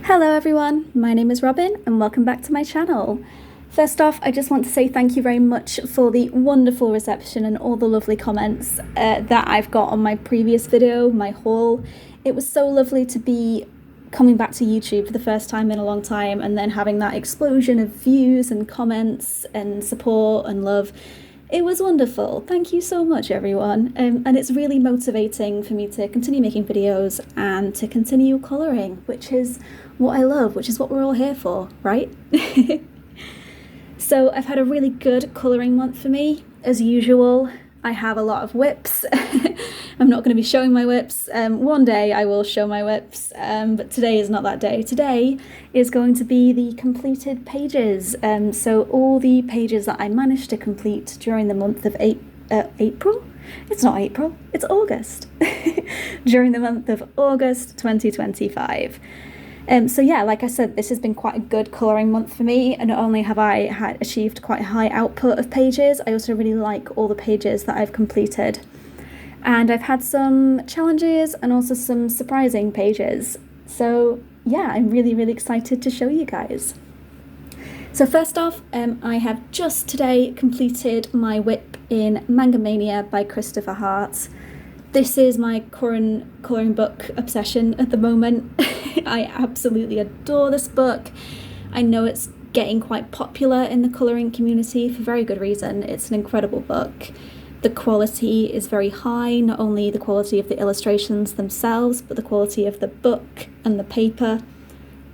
Hello everyone, my name is Robin and welcome back to my channel. First off, I just want to say thank you very much for the wonderful reception and all the lovely comments that I've got on my previous video, my haul. It was so lovely to be coming back to YouTube for the first time in a long time and then having that explosion of views and comments and support and love. It was wonderful. Thank you so much, everyone. And it's really motivating for me to continue making videos and to continue colouring, which is what I love, which is what we're all here for, right? So I've had a really good colouring month for me. As usual, I have a lot of whips. I'm not going to be showing my whips. One day I will show my whips, but today is not that day. Today is going to be the completed pages. So all the pages that I managed to complete during the month of April? It's not April, it's August. During the month of August 2025. So yeah, like I said, this has been quite a good colouring month for me, and not only have I achieved quite a high output of pages, I also really like all the pages that I've completed. And I've had some challenges and also some surprising pages. So yeah, I'm really excited to show you guys. So first off, I have just today completed my whip in Manga Mania by Christopher Hart. This is my current colouring book obsession at the moment. I absolutely adore this book. I know it's getting quite popular in the colouring community for very good reason. It's an incredible book. The quality is very high, not only the quality of the illustrations themselves, but the quality of the book and the paper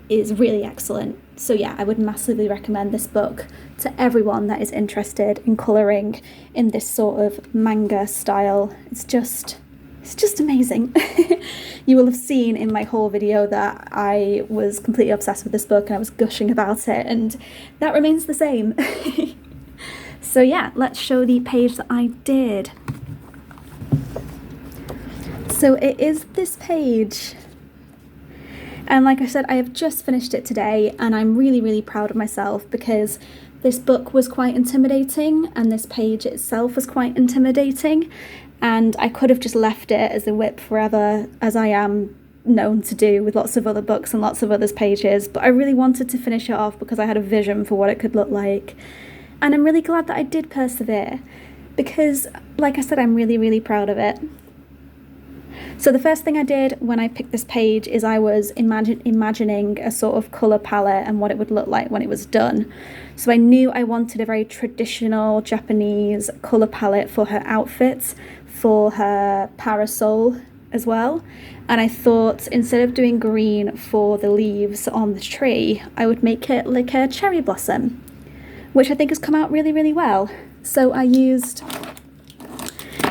is really excellent. So yeah, I would massively recommend this book to everyone that is interested in colouring in this sort of manga style. It's just amazing. You will have seen in my whole video that I was completely obsessed with this book and I was gushing about it, and that remains the same. So yeah, let's show the page that I did. So it is this page. And like I said, I have just finished it today and I'm really proud of myself because this book was quite intimidating and this page itself was quite intimidating, and I could have just left it as a whip forever, as I am known to do with lots of other books and lots of others' pages, but I really wanted to finish it off because I had a vision for what it could look like. And I'm really glad that I did persevere because, like I said, I'm really proud of it. So the first thing I did when I picked this page is I was imagining a sort of colour palette and what it would look like when it was done. So I knew I wanted a very traditional Japanese colour palette for her outfits, for her parasol as well. And I thought instead of doing green for the leaves on the tree, I would make it like a cherry blossom, which I think has come out really well. So I used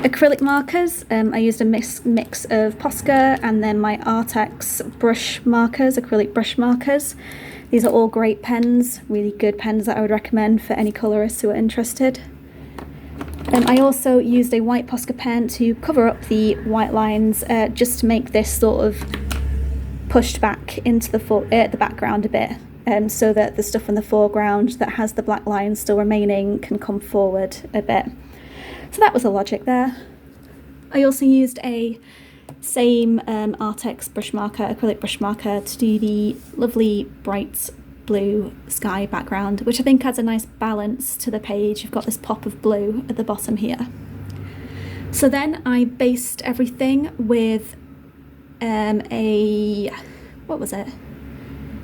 acrylic markers. I used a mix of Posca and then my Artex brush markers, acrylic brush markers. These are all great pens, really good pens that I would recommend for any colourists who are interested. I also used a white Posca pen to cover up the white lines, just to make this sort of pushed back into the background a bit, so that the stuff in the foreground that has the black lines still remaining can come forward a bit. So that was the logic there. I also used a same Artex brush marker, acrylic brush marker, to do the lovely bright blue sky background, which I think adds a nice balance to the page. You've got this pop of blue at the bottom here. So then I based everything with what was it?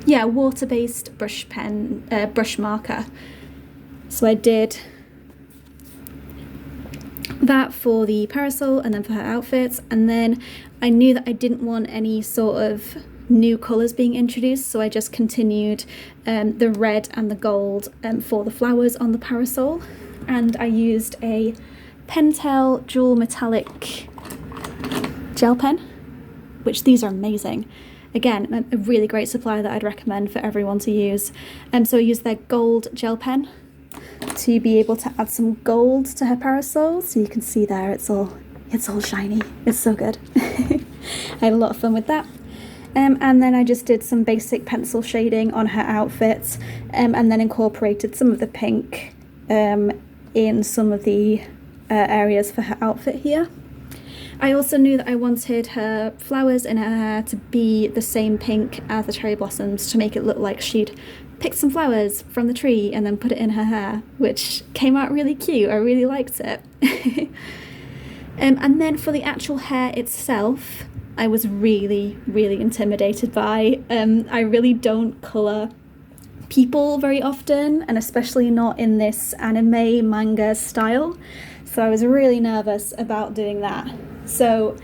Yeah, water-based brush marker. So I did that for the parasol and then for her outfits, and then I knew that I didn't want any sort of new colours being introduced, so I just continued the red and the gold for the flowers on the parasol, and I used a Pentel dual metallic gel pen, which these are amazing. Again, a really great supplier that I'd recommend for everyone to use. So I used their gold gel pen to be able to add some gold to her parasol, so you can see there it's all shiny. It's so good. I had a lot of fun with that. And then I just did some basic pencil shading on her outfits, and then incorporated some of the pink in some of the areas for her outfit here. I also knew that I wanted her flowers in her hair to be the same pink as the cherry blossoms to make it look like she'd picked some flowers from the tree and then put it in her hair, which came out really cute. I really liked it. And then for the actual hair itself, I was really, really intimidated by. I really don't colour people very often, and especially not in this anime manga style. So I was really nervous about doing that. So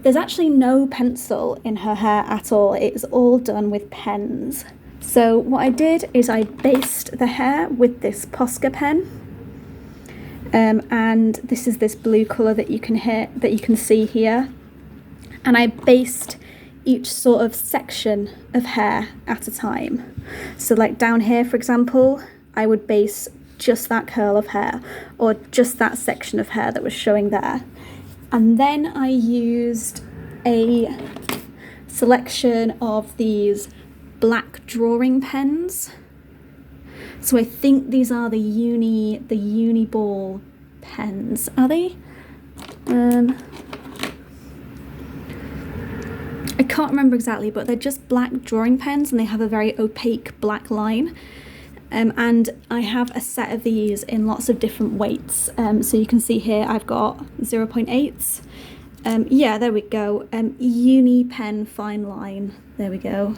there's actually no pencil in her hair at all. It's all done with pens. So what I did is I based the hair with this Posca pen. And this is this blue colour that you can see here. And I based each sort of section of hair at a time. So like down here, for example, I would base just that curl of hair or just that section of hair that was showing there. And then I used a selection of these black drawing pens. So I think these are the uni ball pens. Are they? I can't remember exactly, but they're just black drawing pens and they have a very opaque black line. And I have a set of these in lots of different weights. So you can see here I've got 0.8s. Yeah, there we go. Uni pen fine line. There we go.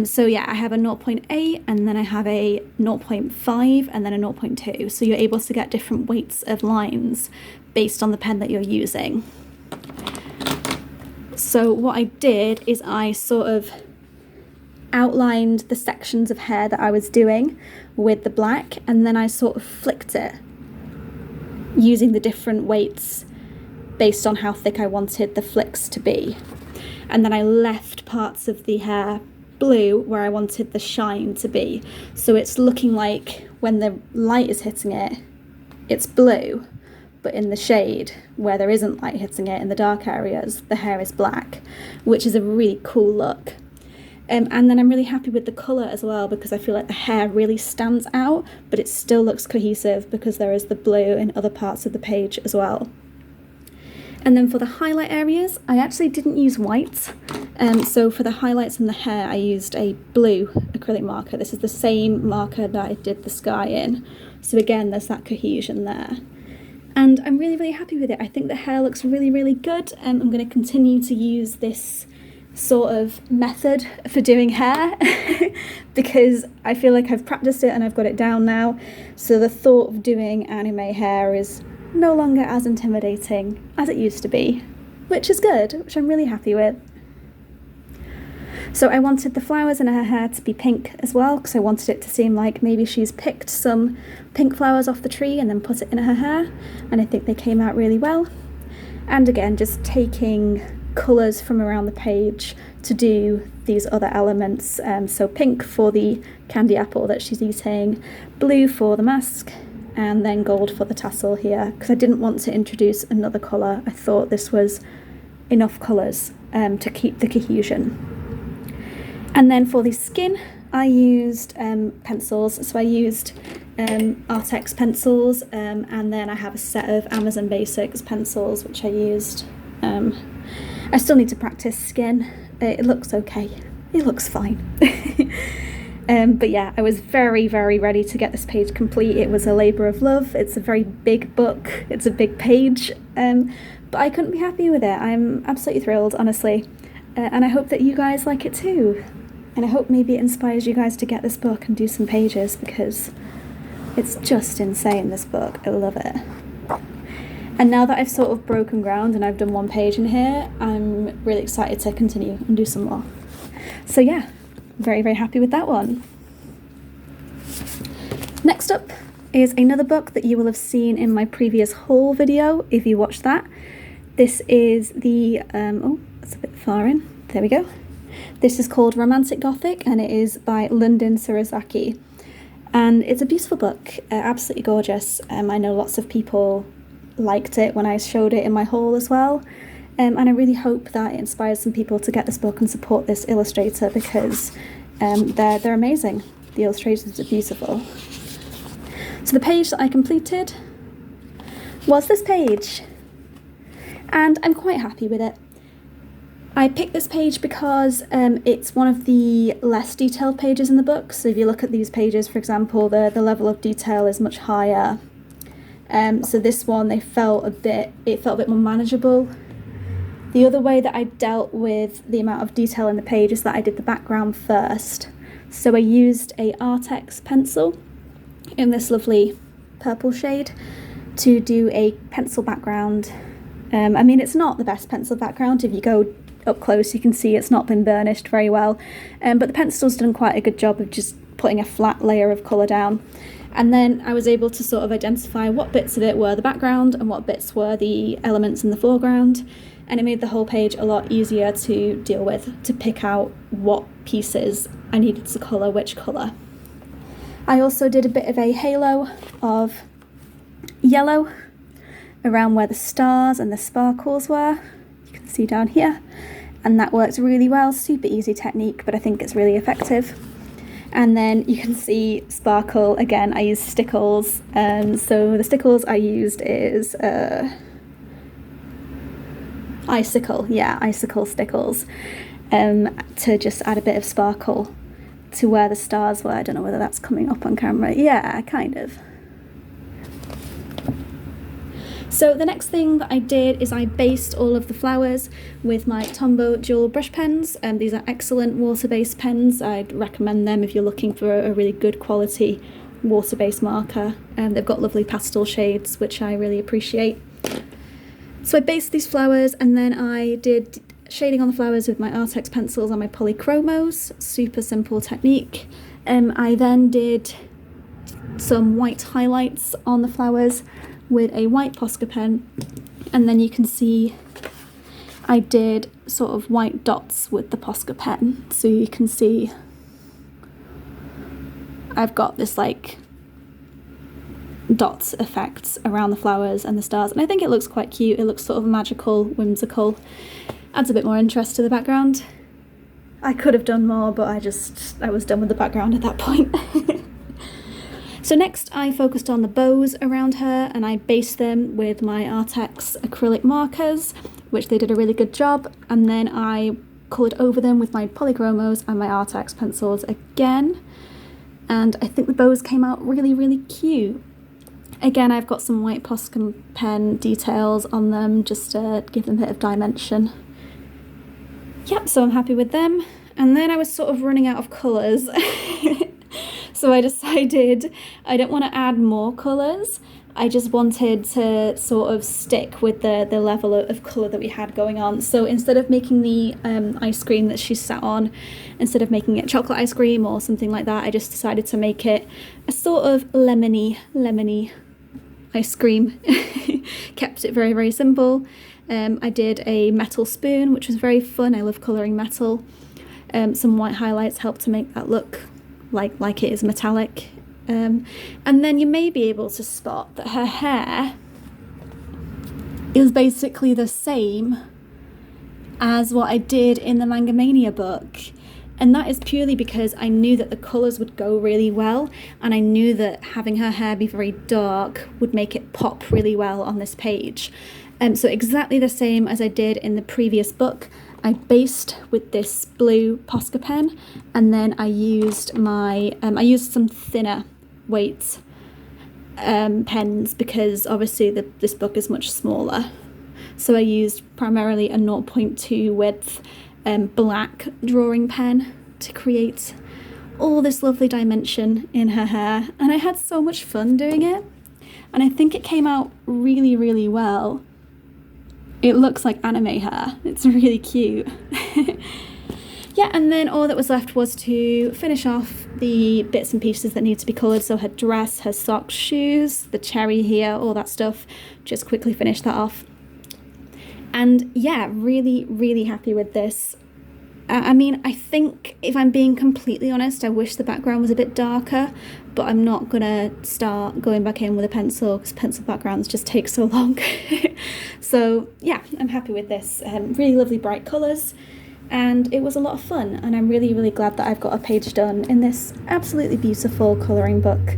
So yeah, I have a 0.8 and then I have a 0.5 and then a 0.2. So you're able to get different weights of lines based on the pen that you're using. So what I did is I sort of outlined the sections of hair that I was doing with the black, and then I sort of flicked it using the different weights based on how thick I wanted the flicks to be. And then I left parts of the hair blue where I wanted the shine to be. So it's looking like when the light is hitting it, it's blue, but in the shade where there isn't light hitting it in the dark areas, the hair is black, which is a really cool look. And then I'm really happy with the colour as well, because I feel like the hair really stands out, but it still looks cohesive because there is the blue in other parts of the page as well. And then for the highlight areas, I actually didn't use white. So for the highlights in the hair, I used a blue acrylic marker. This is the same marker that I did the sky in. So again, there's that cohesion there. And I'm really, really happy with it. I think the hair looks really, really good. I'm going to continue to use this sort of method for doing hair because I feel like I've practiced it and I've got it down now. So the thought of doing anime hair is no longer as intimidating as it used to be, which is good, which I'm really happy with. So I wanted the flowers in her hair to be pink as well, because I wanted it to seem like maybe she's picked some pink flowers off the tree and then put it in her hair, and I think they came out really well. And again, just taking colours from around the page to do these other elements. So pink for the candy apple that she's eating, blue for the mask, and then gold for the tassel here, because I didn't want to introduce another colour. I thought this was enough colours to keep the cohesion. And then for the skin, I used pencils. So I used Artex pencils, and then I have a set of Amazon Basics pencils, which I used. I still need to practice skin. It looks okay. It looks fine. But yeah, I was very, very ready to get this page complete. It was a labour of love. It's a very big book. It's a big page. But I couldn't be happier with it. I'm absolutely thrilled, honestly. And I hope that you guys like it too. And I hope maybe it inspires you guys to get this book and do some pages, because it's just insane, this book. I love it. And now that I've sort of broken ground and I've done one page in here, I'm really excited to continue and do some more. So yeah, very, very happy with that one. Next up is another book that you will have seen in my previous haul video, if you watched that. This is the, oh, that's a bit far in. There we go. This is called Romantic Gothic, and it is by London Surasaki. And it's a beautiful book, absolutely gorgeous. I know lots of people liked it when I showed it in my haul as well. And I really hope that it inspires some people to get this book and support this illustrator, because they're amazing. The illustrations are beautiful. So the page that I completed was this page. And I'm quite happy with it. I picked this page because it's one of the less detailed pages in the book. So if you look at these pages, for example, the level of detail is much higher. So this one, it felt a bit more manageable. The other way that I dealt with the amount of detail in the page is that I did the background first. So I used a Artex pencil in this lovely purple shade to do a pencil background. I mean, it's not the best pencil background. If you go up close, you can see it's not been burnished very well. But the pencil's done quite a good job of just putting a flat layer of colour down. And then I was able to sort of identify what bits of it were the background and what bits were the elements in the foreground. And it made the whole page a lot easier to deal with, to pick out what pieces I needed to colour which colour. I also did a bit of a halo of yellow around where the stars and the sparkles were. You can see down here. And that works really well. Super easy technique, but I think it's really effective. And then you can see sparkle. Again, I used stickles. So the stickles I used is icicle stickles, to just add a bit of sparkle to where the stars were. I don't know whether that's coming up on camera. Yeah, kind of. So the next thing that I did is I based all of the flowers with my Tombow dual brush pens. These are excellent water-based pens. I'd recommend them if you're looking for a really good quality water-based marker. They've got lovely pastel shades, which I really appreciate. So I based these flowers, and then I did shading on the flowers with my Artex pencils and my polychromos. Super simple technique. I then did some white highlights on the flowers with a white Posca pen, and then you can see I did sort of white dots with the Posca pen. So you can see I've got this like dot effects around the flowers and the stars, and I think it looks quite cute. It looks sort of magical, whimsical, adds a bit more interest to the background. I could have done more, but I was done with the background at that point. So next I focused on the bows around her, and I based them with my Artex acrylic markers, which they did a really good job, and then I coloured over them with my polychromos and my Artex pencils again, and I think the bows came out really, really cute. Again, I've got some white Posca pen details on them just to give them a bit of dimension. Yep, so I'm happy with them. And then I was sort of running out of colours. So I decided I don't want to add more colours. I just wanted to sort of stick with the level of colour that we had going on. So instead of making the ice cream that she sat on, instead of making it chocolate ice cream or something like that, I just decided to make it a sort of lemony ice cream. Kept it very, very simple. I did a metal spoon, which was very fun. I love colouring metal. Some white highlights helped to make that look like it is metallic. And then you may be able to spot that her hair is basically the same as what I did in the Manga Mania book. And that is purely because I knew that the colours would go really well, and I knew that having her hair be very dark would make it pop really well on this page. So exactly the same as I did in the previous book, I based with this blue Posca pen, and then I used some thinner weight pens because obviously this book is much smaller. So I used primarily a 0.2 width black drawing pen to create all this lovely dimension in her hair, and I had so much fun doing it, and I think it came out really, really well. It looks like anime hair. It's really cute. Yeah, and then all that was left was to finish off the bits and pieces that need to be coloured. So her dress, her socks, shoes, the cherry here, all that stuff. Just quickly finish that off. And yeah, really, really happy with this. I mean, I think if I'm being completely honest, I wish the background was a bit darker, but I'm not gonna start going back in with a pencil because pencil backgrounds just take so long. So yeah, I'm happy with this. Really lovely bright colours, and it was a lot of fun, and I'm really, really glad that I've got a page done in this absolutely beautiful colouring book.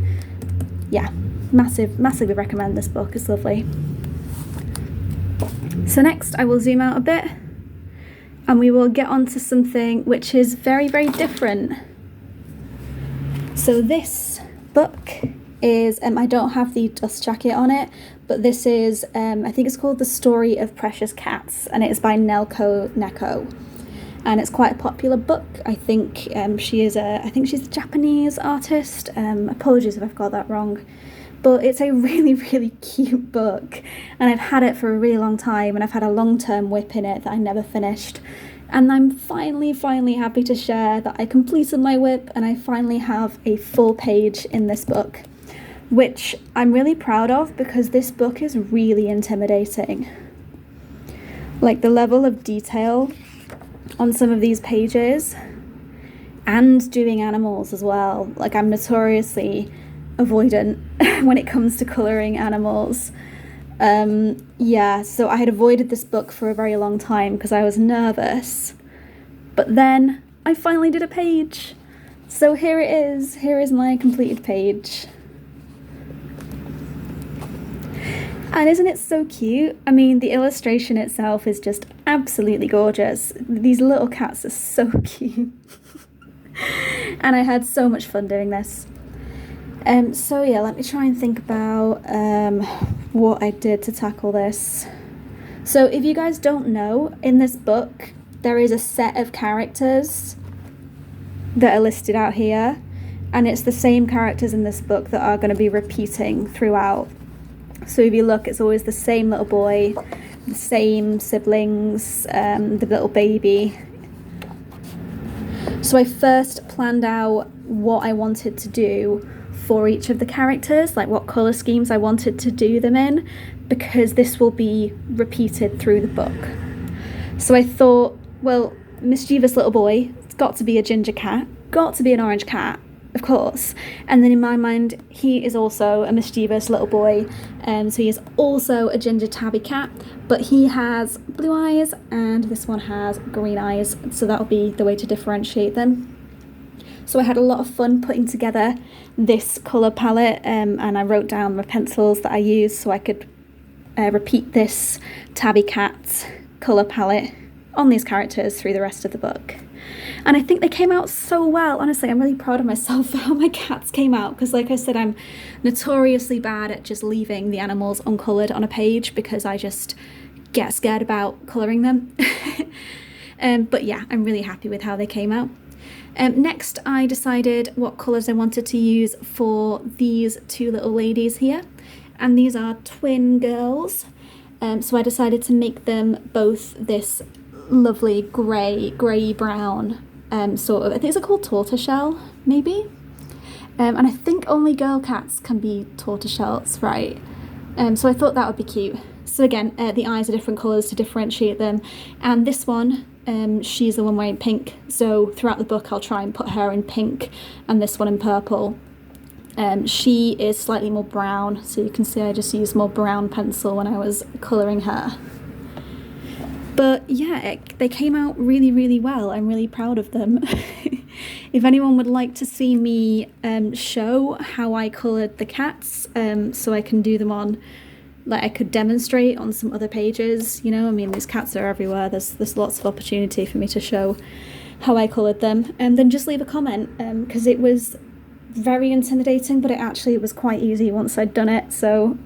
Yeah, massively recommend this book. It's lovely. So next I will zoom out a bit and we will get on to something which is very, very different. So this book is, I don't have the dust jacket on it, but this is, I think it's called The Story of Precious Cats, and it is by Nelko Neko. And it's quite a popular book. I think she's a Japanese artist. Apologies if I've got that wrong. But it's a really, really cute book. And I've had it for a really long time, and I've had a long-term whip in it that I never finished. And I'm finally happy to share that I completed my whip and I finally have a full page in this book, which I'm really proud of because this book is really intimidating. Like the level of detail on some of these pages, and doing animals as well. Like I'm notoriously avoidant when it comes to colouring animals. So I had avoided this book for a very long time because I was nervous, but then I finally did a page. So here it is. Here is my completed page. And isn't it so cute? I mean, the illustration itself is just absolutely gorgeous. These little cats are so cute. And I had so much fun doing this. So yeah, let me try and think about what I did to tackle this. So if you guys don't know, in this book, there is a set of characters that are listed out here. And it's the same characters in this book that are going to be repeating throughout. So if you look, it's always the same little boy, the same siblings, the little baby. So I first planned out what I wanted to do for each of the characters, like what colour schemes I wanted to do them in, because this will be repeated through the book. So I thought, well, mischievous little boy, it's got to be a ginger cat, got to be an orange cat, of course. And then in my mind, he is also a mischievous little boy, so he is also a ginger tabby cat, but he has blue eyes and this one has green eyes, so that'll be the way to differentiate them. So I had a lot of fun putting together this colour palette, and I wrote down my pencils that I used so I could repeat this tabby cat colour palette on these characters through the rest of the book. And I think they came out so well. Honestly, I'm really proud of myself for how my cats came out, because like I said, I'm notoriously bad at just leaving the animals uncoloured on a page because I just get scared about colouring them. But yeah, I'm really happy with how they came out. Next, I decided what colours I wanted to use for these two little ladies here. And these are twin girls. So I decided to make them both this lovely grey-brown sort of, I think it's called tortoiseshell, maybe? And I think only girl cats can be tortoiseshells, right? So I thought that would be cute. So again, the eyes are different colours to differentiate them. And this one, she's the one wearing pink. So throughout the book, I'll try and put her in pink and this one in purple. She is slightly more brown. So you can see I just used more brown pencil when I was colouring her. But yeah, they came out really, really well. I'm really proud of them. If anyone would like to see me show how I coloured the cats, so I can do them on, like I could demonstrate on some other pages, you know, I mean, these cats are everywhere. There's lots of opportunity for me to show how I coloured them. And then just leave a comment, because it was very intimidating, but it was quite easy once I'd done it. So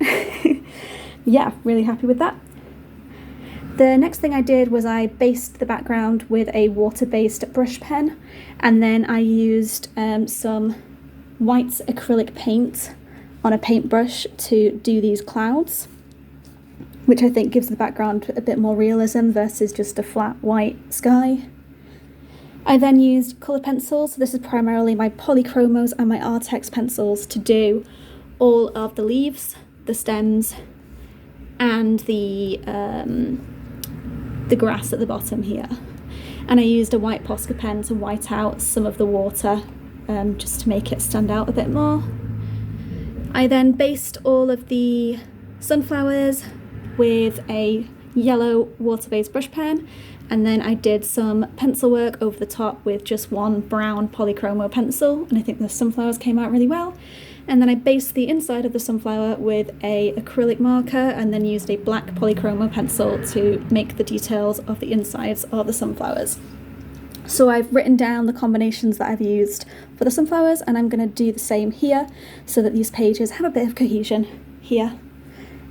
yeah, really happy with that. The next thing I did was I based the background with a water-based brush pen, and then I used some white acrylic paint on a paintbrush to do these clouds, which I think gives the background a bit more realism versus just a flat white sky. I then used colour pencils. So this is primarily my Polychromos and my Artex pencils to do all of the leaves, the stems, and the grass at the bottom here. And I used a white Posca pen to white out some of the water, just to make it stand out a bit more. I then based all of the sunflowers with a yellow water-based brush pen, and then I did some pencil work over the top with just one brown Polychromo pencil, and I think the sunflowers came out really well. And then I based the inside of the sunflower with a acrylic marker and then used a black polychroma pencil to make the details of the insides of the sunflowers. So I've written down the combinations that I've used for the sunflowers, and I'm going to do the same here so that these pages have a bit of cohesion here.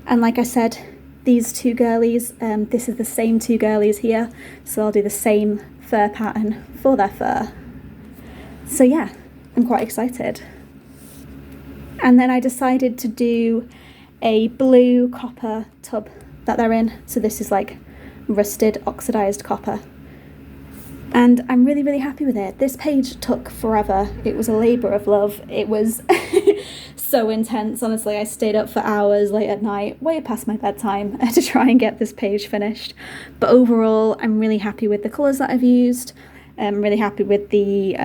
And like I said, these two girlies, this is the same two girlies here, so I'll do the same fur pattern for their fur. So yeah, I'm quite excited. And then I decided to do a blue copper tub that they're in. So this is like rusted, oxidized copper. And I'm really, really happy with it. This page took forever. It was a labour of love. It was so intense, honestly. I stayed up for hours late at night, way past my bedtime, to try and get this page finished. But overall, I'm really happy with the colours that I've used. I'm really happy with the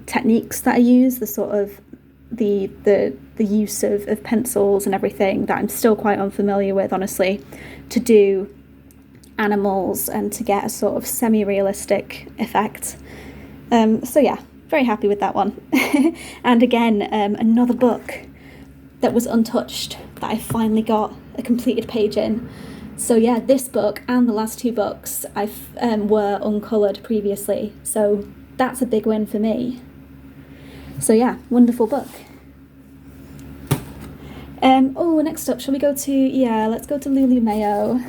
techniques that I use, the sort of the use of pencils and everything that I'm still quite unfamiliar with, honestly, to do animals and to get a sort of semi-realistic effect. So yeah, very happy with that one. And again, another book that was untouched that I finally got a completed page in. So yeah, this book and the last two books were uncoloured previously, so that's a big win for me. So yeah, wonderful book. Next up, shall we go to, let's go to Lulu Mayo.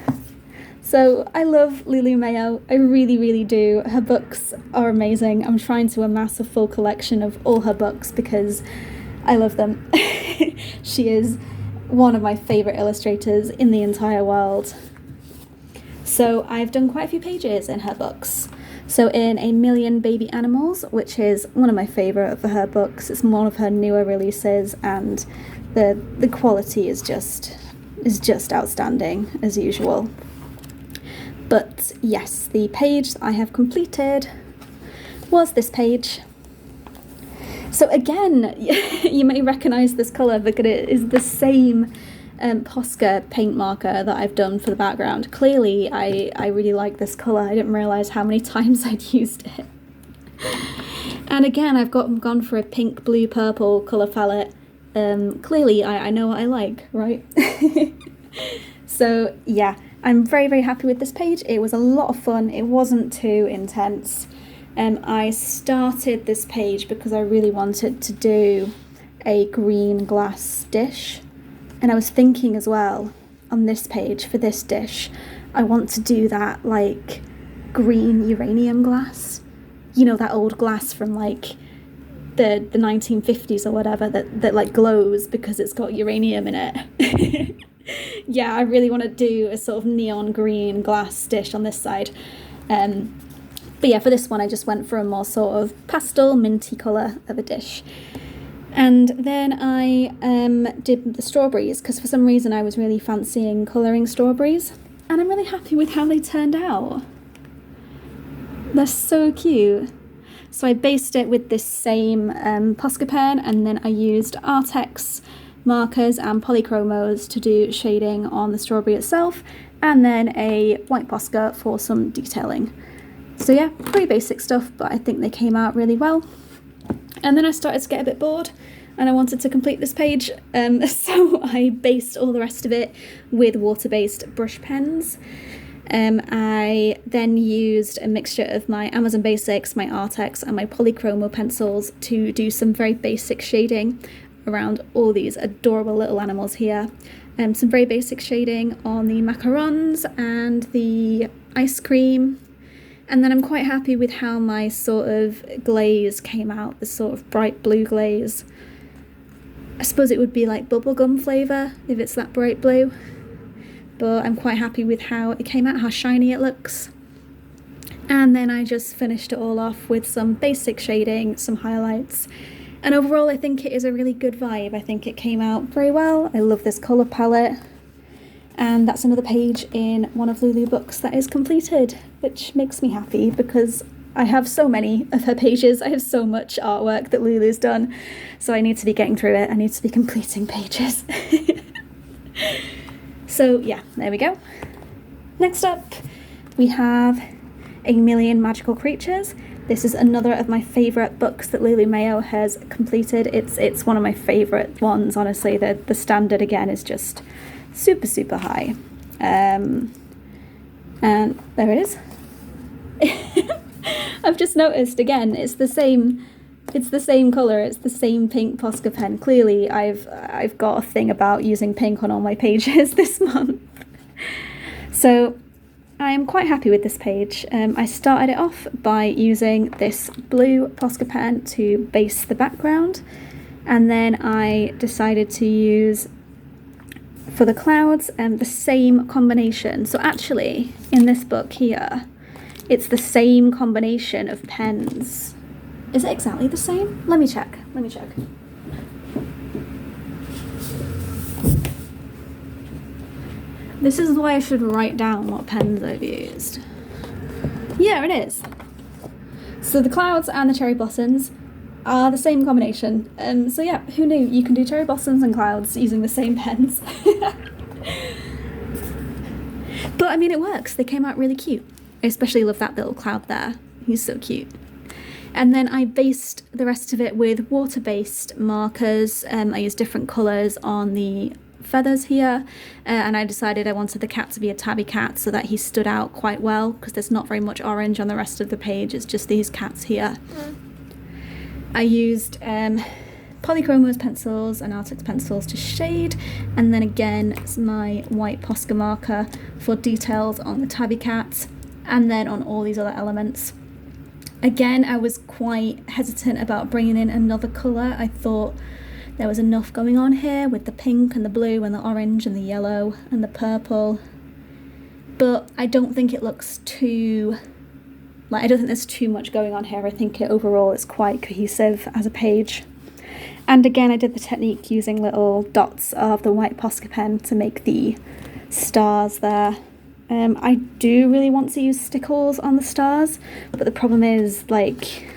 So I love Lulu Mayo, I really, really do. Her books are amazing. I'm trying to amass a full collection of all her books because I love them. She is one of my favourite illustrators in the entire world. So I've done quite a few pages in her books. So in A Million Baby Animals, which is one of my favourite of her books, it's one of her newer releases, and the quality is just outstanding as usual. But yes, the page that I have completed was this page. So again, you may recognise this colour because it is the same Posca paint marker that I've done for the background. Clearly, I really like this colour. I didn't realise how many times I'd used it. And again, I've gone for a pink, blue, purple colour palette. Clearly, I know what I like, right? So yeah, I'm very, very happy with this page. It was a lot of fun. It wasn't too intense. I started this page because I really wanted to do a green glass dish. And I was thinking as well, on this page, for this dish, I want to do that, like, green uranium glass. You know, that old glass from, like, the 1950s or whatever that like, glows because it's got uranium in it. Yeah, I really want to do a sort of neon green glass dish on this side. But yeah, for this one, I just went for a more sort of pastel, minty colour of a dish. And then I did the strawberries, because for some reason I was really fancying colouring strawberries. And I'm really happy with how they turned out. They're so cute. So I based it with this same Posca pen, and then I used Artex markers and polychromos to do shading on the strawberry itself, and then a white Posca for some detailing. So yeah, pretty basic stuff, but I think they came out really well. And then I started to get a bit bored and I wanted to complete this page, so I based all the rest of it with water-based brush pens. I then used a mixture of my Amazon Basics, my Artex and my polychromo pencils to do some very basic shading around all these adorable little animals here. Some very basic shading on the macarons and the ice cream. And then I'm quite happy with how my sort of glaze came out, this sort of bright blue glaze. I suppose it would be like bubblegum flavour if it's that bright blue. But I'm quite happy with how it came out, how shiny it looks. And then I just finished it all off with some basic shading, some highlights. And overall, I think it is a really good vibe. I think it came out very well. I love this colour palette. And that's another page in one of Lulu books that is completed, which makes me happy because I have so many of her pages. I have so much artwork that Lulu's done. So I need to be getting through it. I need to be completing pages. So yeah, there we go. Next up, we have A Million Magical Creatures. This is another of my favourite books that Lulu Mayo has completed. It's one of my favourite ones, honestly. The standard, again, is just super, super high. And there it is. I've just noticed, again, it's the same colour, it's the same pink Posca pen. Clearly, I've got a thing about using pink on all my pages this month. So I am quite happy with this page. I started it off by using this blue Posca pen to base the background, and then I decided to use, for the clouds, the same combination. So actually, in this book here, it's the same combination of pens. Is it exactly the same? Let me check. This is why I should write down what pens I've used. Yeah, it is. So the clouds and the cherry blossoms are the same combination. So yeah, who knew you can do cherry blossoms and clouds using the same pens? But I mean, it works. They came out really cute. I especially love that little cloud there. He's so cute. And then I based the rest of it with water-based markers. I used different colours on the feathers here, and I decided I wanted the cat to be a tabby cat so that he stood out quite well, because there's not very much orange on the rest of the page. It's just these cats here. I used Polychromos pencils and Artex pencils to shade, and then again my white Posca marker for details on the tabby cat, and then on all these other elements. Again, I was quite hesitant about bringing in another colour. I thought there was enough going on here with the pink and the blue and the orange and the yellow and the purple. But I don't think it looks too... I don't think there's too much going on here. I think it overall is quite cohesive as a page. And again, I did the technique using little dots of the white Posca pen to make the stars there. I do really want to use stickles on the stars, but the problem is,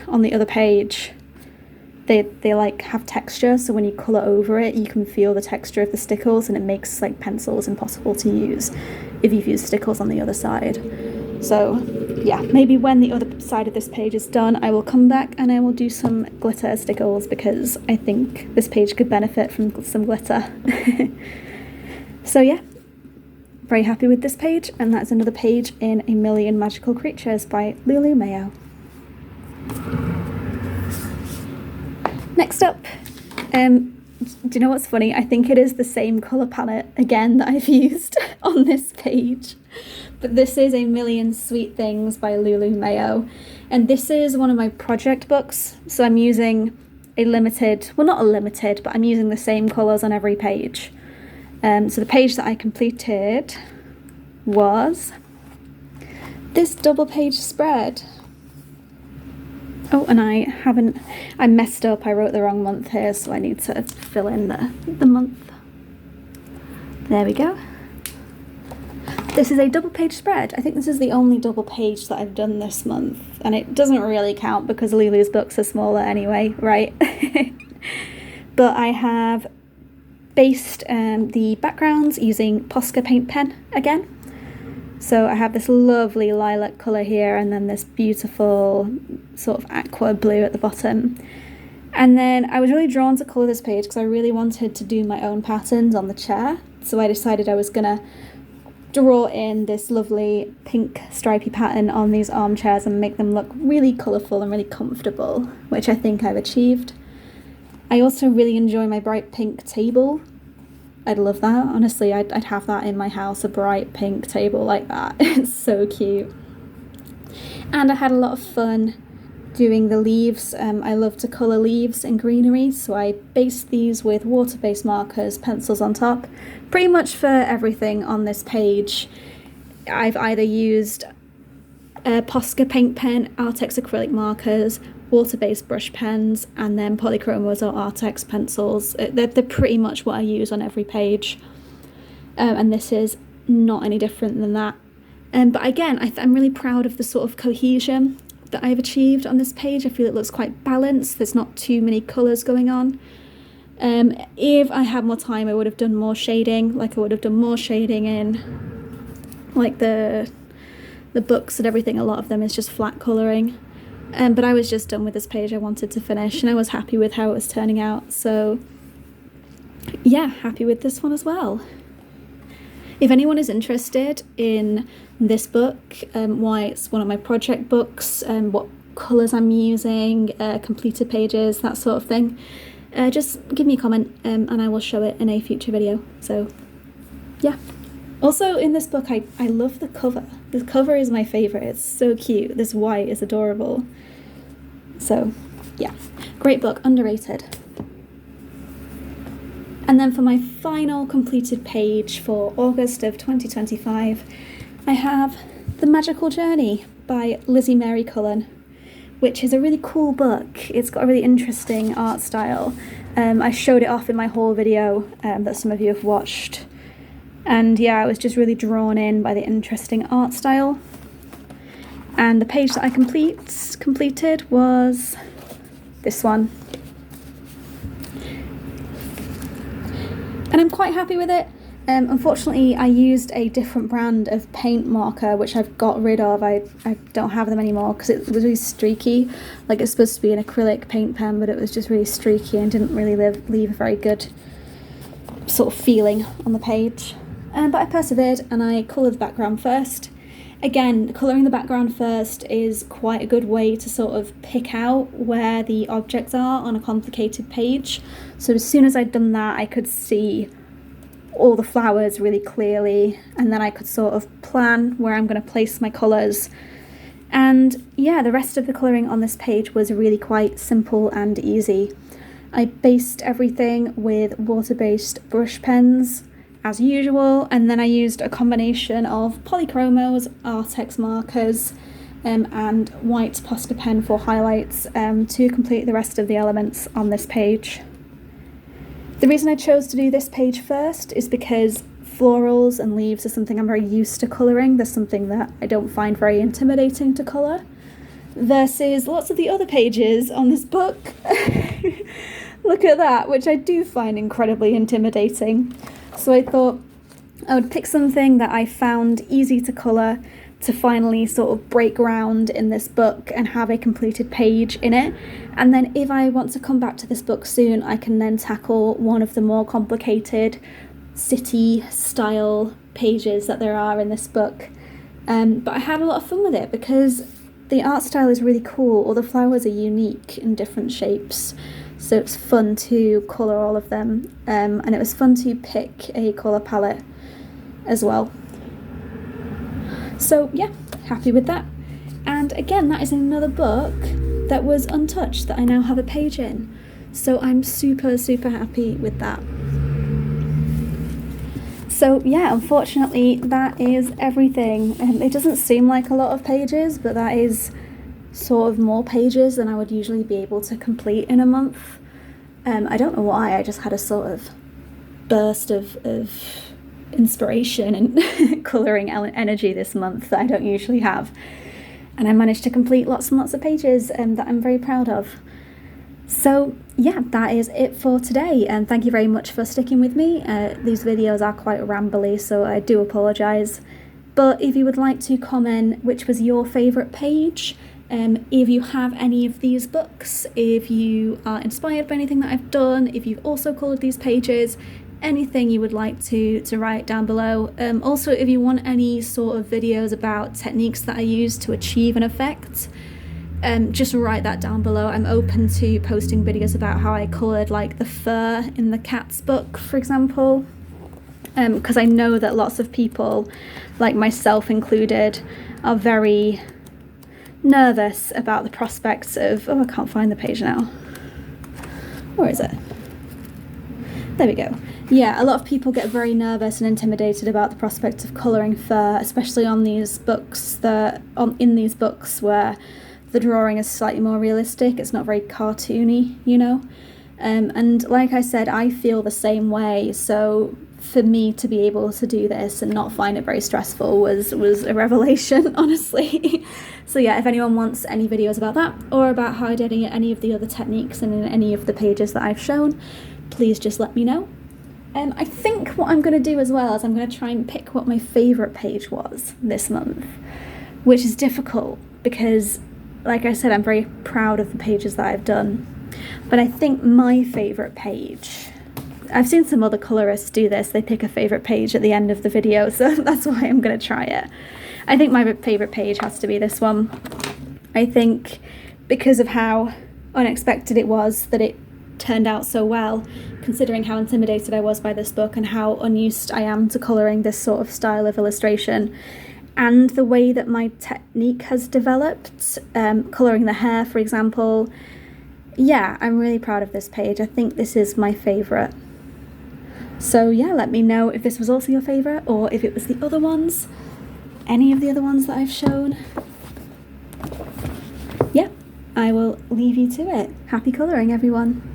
on the other page, they have texture, so when you colour over it, you can feel the texture of the stickles, and it makes pencils impossible to use if you've used stickles on the other side. So yeah, maybe when the other side of this page is done, I will come back and I will do some glitter stickles, because I think this page could benefit from some glitter. So yeah, very happy with this page, and that's another page in A Million Magical Creatures by Lulu Mayo. Next up, do you know what's funny? I think it is the same colour palette again that I've used on this page, but this is A Million Sweet Things by Lulu Mayo, and this is one of my project books, so I'm using a limited, well, not a limited, but I'm using the same colours on every page. So the page that I completed was this double page spread. Oh, and I messed up, I wrote the wrong month here, so I need to fill in the month. There we go. This is a double page spread. I think this is the only double page that I've done this month, and it doesn't really count because Lulu's books are smaller anyway, right? But I have based the backgrounds using Posca paint pen again. So I have this lovely lilac colour here, and then this beautiful sort of aqua blue at the bottom. And then I was really drawn to colour this page because I really wanted to do my own patterns on the chair. So I decided I was going to draw in this lovely pink stripy pattern on these armchairs and make them look really colourful and really comfortable, which I think I've achieved. I also really enjoy my bright pink table. I'd love that. Honestly, I'd have that in my house, a bright pink table like that. It's so cute. And I had a lot of fun doing the leaves. I love to colour leaves and greenery, so I based these with water-based markers, pencils on top. Pretty much for everything on this page, I've either used Posca paint pen, Artex acrylic markers, water-based brush pens, and then Polychromos or Artex pencils. They're pretty much what I use on every page, and this is not any different than that. But again, I'm really proud of the sort of cohesion that I've achieved on this page. I feel it looks quite balanced. There's not too many colours going on. If I had more time, I would have done more shading. I would have done more shading in the books and everything. A lot of them is just flat colouring. But I was just done with this page. I wanted to finish, and I was happy with how it was turning out. So yeah, happy with this one as well. If anyone is interested in this book, why it's one of my project books, what colours I'm using, completed pages, that sort of thing, just give me a comment and I will show it in a future video. So yeah. Also in this book, I love the cover. The cover is my favourite. It's so cute. This white is adorable. So yeah, great book, underrated. And then for my final completed page for August of 2025, I have The Magical Journey by Lizzie Mary Cullen, which is a really cool book. It's got a really interesting art style. I showed it off in my haul video that some of you have watched. And yeah, I was just really drawn in by the interesting art style. And the page that I completed was this one. And I'm quite happy with it. Unfortunately, I used a different brand of paint marker, which I've got rid of. I don't have them anymore because it was really streaky. Like, it's supposed to be an acrylic paint pen, but it was just really streaky and didn't really leave a very good sort of feeling on the page. But I persevered and I coloured the background first. Again, colouring the background first is quite a good way to sort of pick out where the objects are on a complicated page. So as soon as I'd done that, I could see all the flowers really clearly, and then I could sort of plan where I'm going to place my colours. And yeah, the rest of the colouring on this page was really quite simple and easy. I based everything with water-based brush pens, as usual, and then I used a combination of polychromos, Artex markers, and white posca pen for highlights to complete the rest of the elements on this page. The reason I chose to do this page first is because florals and leaves are something I'm very used to colouring. They're something that I don't find very intimidating to colour, versus lots of the other pages on this book. Look at that, which I do find incredibly intimidating. So I thought I would pick something that I found easy to colour to finally sort of break ground in this book and have a completed page in it. And then if I want to come back to this book soon, I can then tackle one of the more complicated city style pages that there are in this book. But I had a lot of fun with it because the art style is really cool. All the flowers are unique in different shapes. So it's fun to colour all of them, and it was fun to pick a colour palette as well. So yeah, happy with that. And again, that is another book that was untouched that I now have a page in. So I'm super, super happy with that. So yeah, unfortunately, that is everything. It doesn't seem like a lot of pages, but that is sort of more pages than I would usually be able to complete in a month. I don't know why, I just had a sort of burst of inspiration and colouring energy this month that I don't usually have. And I managed to complete lots and lots of pages that I'm very proud of. So yeah, that is it for today, and thank you very much for sticking with me. These videos are quite rambly, so I do apologise. But if you would like to comment which was your favourite page, if you have any of these books, if you are inspired by anything that I've done, if you've also coloured these pages, anything you would like to write down below. Also, if you want any sort of videos about techniques that I use to achieve an effect, just write that down below. I'm open to posting videos about how I coloured like the fur in the cat's book, for example, because I know that lots of people, like myself included, are very nervous about the prospects of, I can't find the page now. Where is it? There we go. Yeah, a lot of people get very nervous and intimidated about the prospect of colouring fur, especially on these books in these books where the drawing is slightly more realistic. It's not very cartoony, you know. And like I said, I feel the same way. So for me to be able to do this and not find it very stressful was a revelation, honestly. So yeah, if anyone wants any videos about that or about how I did any of the other techniques and in any of the pages that I've shown, please just let me know. I think what I'm going to do as well is I'm going to try and pick what my favourite page was this month, which is difficult because like I said, I'm very proud of the pages that I've done. But I think my favourite page, I've seen some other colorists do this, they pick a favourite page at the end of the video, so that's why I'm going to try it. I think my favourite page has to be this one. I think because of how unexpected it was that it turned out so well, considering how intimidated I was by this book and how unused I am to colouring this sort of style of illustration, and the way that my technique has developed, colouring the hair, for example. Yeah, I'm really proud of this page. I think this is my favourite. So yeah, let me know if this was also your favourite, or if it was the other ones, any of the other ones that I've shown. Yeah, I will leave you to it. Happy colouring, everyone.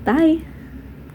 Bye.